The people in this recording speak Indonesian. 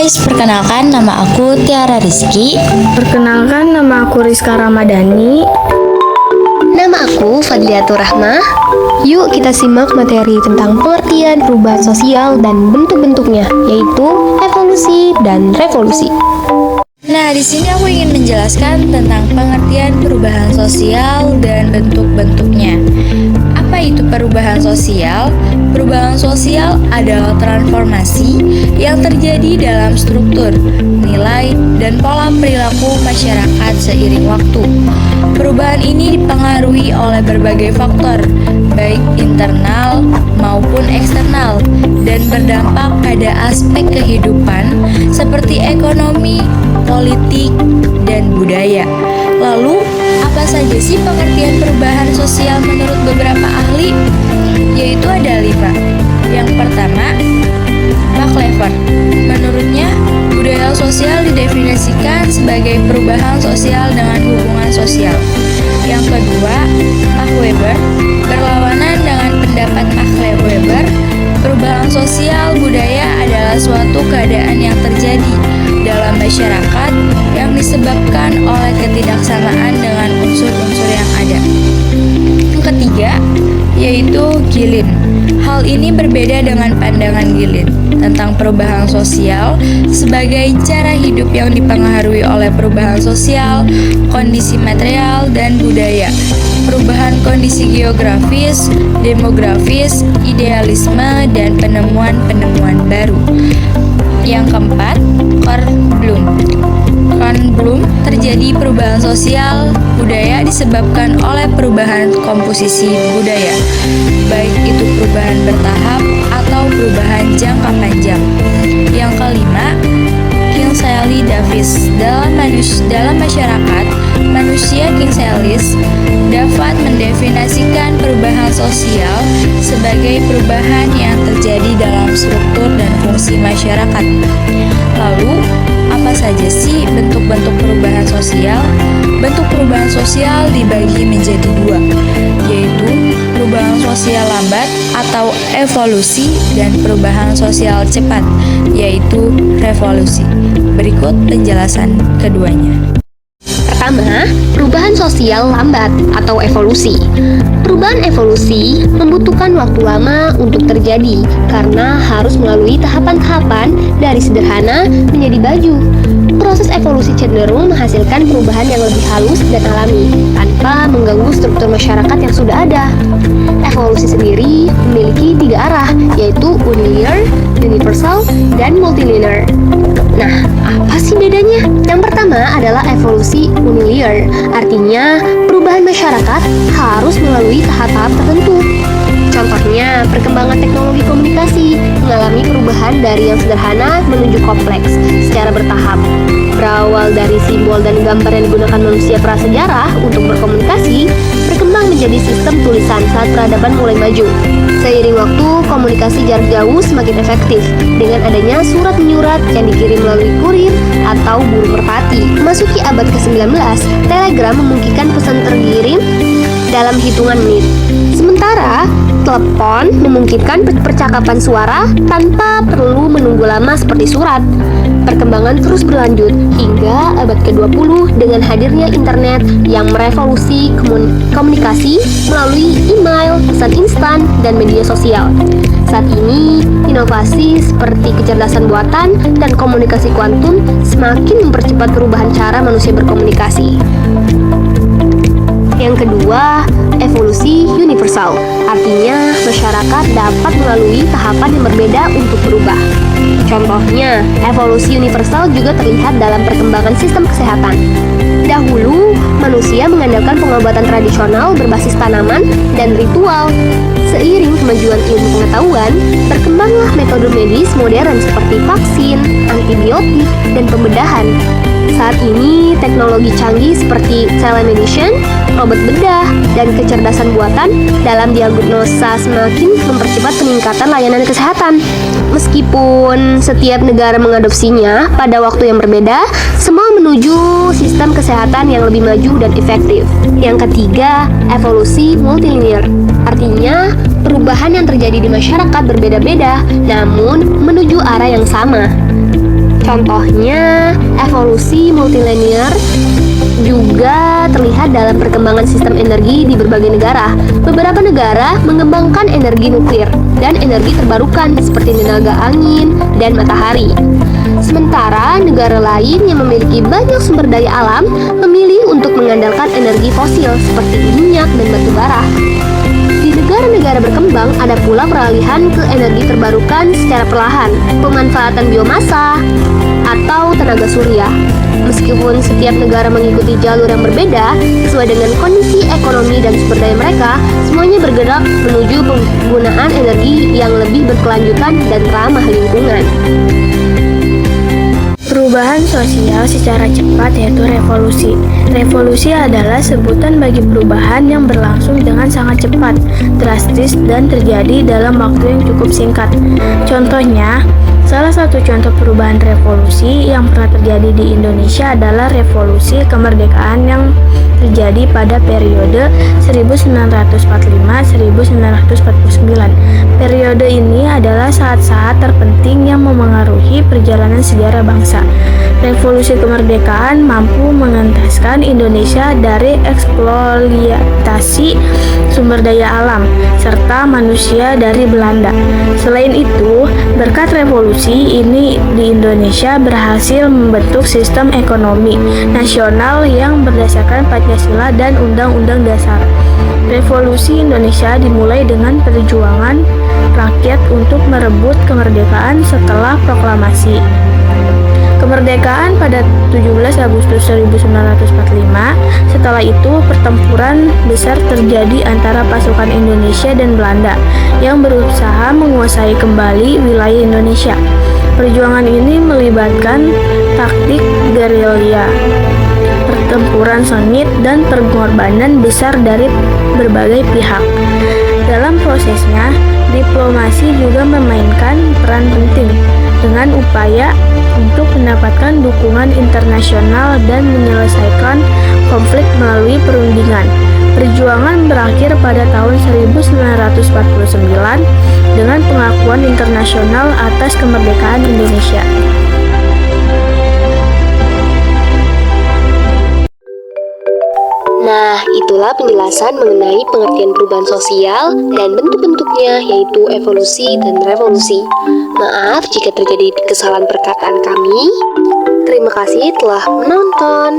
guys, perkenalkan nama aku Tiara Rizky. Perkenalkan, nama aku Rizka Ramadhani. Nama aku Fadliatur Rahmah. Yuk kita simak materi tentang pengertian perubahan sosial dan bentuk-bentuknya, yaitu evolusi dan revolusi. Nah, di sini aku ingin menjelaskan tentang pengertian perubahan sosial dan bentuk-bentuknya. Apa itu perubahan sosial? Perubahan sosial adalah transformasi yang terjadi dalam struktur, nilai, dan pola perilaku masyarakat seiring waktu. Perubahan ini dipengaruhi oleh berbagai faktor, baik internal maupun eksternal, dan berdampak pada aspek kehidupan seperti ekonomi, politik, dan budaya. Lalu, apa saja sih pengertian perubahan sosial menurut beberapa ahli? Yaitu ada 5. Yang pertama, McLever. Menurutnya, budaya sosial didefinisikan sebagai perubahan sosial dengan hubungan sosial. Yang kedua, Max Weber. Berlawanan dengan pendapat Max Weber, perubahan sosial budaya adalah suatu keadaan yang terjadi dalam masyarakat yang disebabkan oleh ketidaksamaan dengan unsur-unsur yang ada. Yang ketiga, yaitu Gilin. Hal ini berbeda dengan pandangan Gilin tentang perubahan sosial sebagai cara hidup yang dipengaruhi oleh perubahan sosial, kondisi material, dan budaya, perubahan kondisi geografis, demografis, idealisme, dan penemuan-penemuan baru. Yang keempat, Kornblum. Terjadi perubahan sosial budaya disebabkan oleh perubahan komposisi budaya, baik itu perubahan bertahap atau perubahan jangka panjang. Yang kelima, Kingsley Davis. Dalam masyarakat manusia, Kingsley dapat mendefinisikan perubahan sosial sebagai perubahan yang terjadi dalam struktur dan fungsi masyarakat. Lalu, apa saja sih bentuk-bentuk perubahan sosial? Bentuk perubahan sosial dibagi menjadi 2, yaitu perubahan sosial lambat atau evolusi dan perubahan sosial cepat, yaitu revolusi. Berikut penjelasan keduanya. Pertama, perubahan sosial lambat atau evolusi. Perubahan evolusi membutuhkan waktu lama untuk terjadi karena harus melalui tahapan-tahapan dari sederhana menjadi baju. Proses evolusi cenderung menghasilkan perubahan yang lebih halus dan alami tanpa mengganggu struktur masyarakat yang sudah ada. Evolusi sendiri memiliki 3 arah, yaitu unilinear, universal, dan multilinear. Nah, apa sih bedanya? Yang pertama adalah evolusi unilinear, artinya perubahan masyarakat harus melalui tahap-tahap tertentu. Contohnya, perkembangan teknologi komunikasi mengalami perubahan dari yang sederhana menuju kompleks secara bertahap. Berawal dari simbol dan gambar yang digunakan manusia prasejarah untuk berkomunikasi, berkembang menjadi sistem tulisan saat peradaban mulai maju. Seiring waktu, komunikasi jarak jauh semakin efektif dengan adanya surat menyurat yang dikirim melalui kurir atau burung merpati. Memasuki abad ke-19, telegram memungkinkan pesan terkirim dalam hitungan menit. Sementara, telepon memungkinkan percakapan suara tanpa perlu menunggu lama seperti surat. Perkembangan terus berlanjut hingga abad ke-20 dengan hadirnya internet yang merevolusi komunikasi melalui email, pesan instan, dan media sosial. Saat ini, inovasi seperti kecerdasan buatan dan komunikasi kuantum semakin mempercepat perubahan cara manusia berkomunikasi. Yang kedua, evolusi universal, artinya masyarakat dapat melalui tahapan yang berbeda untuk berubah. Contohnya, evolusi universal juga terlihat dalam perkembangan sistem kesehatan. Dahulu, manusia mengandalkan pengobatan tradisional berbasis tanaman dan ritual. Seiring kemajuan ilmu pengetahuan, berkembanglah metode medis modern seperti vaksin, antibiotik, dan pembedahan. Saat ini, teknologi canggih seperti telemedicine, robot bedah, dan kecerdasan buatan dalam diagnosa semakin mempercepat peningkatan layanan kesehatan. Meskipun setiap negara mengadopsinya pada waktu yang berbeda, semua menuju sistem kesehatan yang lebih maju dan efektif. Yang ketiga, evolusi multilinear. Artinya, perubahan yang terjadi di masyarakat berbeda-beda, namun menuju arah yang sama. Contohnya, evolusi multilinear juga terlihat dalam perkembangan sistem energi di berbagai negara. Beberapa negara mengembangkan energi nuklir dan energi terbarukan seperti tenaga angin dan matahari. Sementara negara lain yang memiliki banyak sumber daya alam memilih untuk mengandalkan energi fosil seperti minyak dan batu bara. Di negara-negara berkembang ada pula peralihan ke energi terbarukan secara perlahan, pemanfaatan biomasa atau tenaga surya. Meskipun setiap negara mengikuti jalur yang berbeda sesuai dengan kondisi ekonomi dan sumber daya mereka, semuanya bergerak menuju penggunaan energi yang lebih berkelanjutan dan ramah lingkungan. Perubahan sosial secara cepat yaitu revolusi. Revolusi adalah sebutan bagi perubahan yang berlangsung dengan sangat cepat, drastis, dan terjadi dalam waktu yang cukup singkat. Contohnya, salah satu contoh perubahan revolusi yang pernah terjadi di Indonesia adalah revolusi kemerdekaan yang terjadi pada periode 1945-1949. Periode ini adalah saat-saat terpenting yang memengaruhi perjalanan sejarah bangsa. Revolusi kemerdekaan mampu mengentaskan Indonesia dari eksploitasi sumber daya alam serta manusia dari Belanda. Selain itu, berkat revolusi ini di Indonesia berhasil membentuk sistem ekonomi nasional yang berdasarkan Pancasila dan Undang-Undang Dasar. Revolusi Indonesia dimulai dengan perjuangan rakyat untuk merebut kemerdekaan setelah proklamasi kemerdekaan pada 17 Agustus 1945. Setelah itu, pertempuran besar terjadi antara pasukan Indonesia dan Belanda yang berusaha menguasai kembali wilayah Indonesia. Perjuangan ini melibatkan taktik gerilya, pertempuran sengit, dan pengorbanan besar dari berbagai pihak. Dalam prosesnya, diplomasi juga memainkan peran penting dengan upaya untuk mendapatkan dukungan internasional dan menyelesaikan konflik melalui perundingan. Perjuangan berakhir pada tahun 1949 dengan pengakuan internasional atas kemerdekaan Indonesia. Nah, itulah penjelasan mengenai pengertian perubahan sosial dan bentuk-bentuknya, yaitu evolusi dan revolusi. Maaf jika terjadi kesalahan perkataan kami. Terima kasih telah menonton.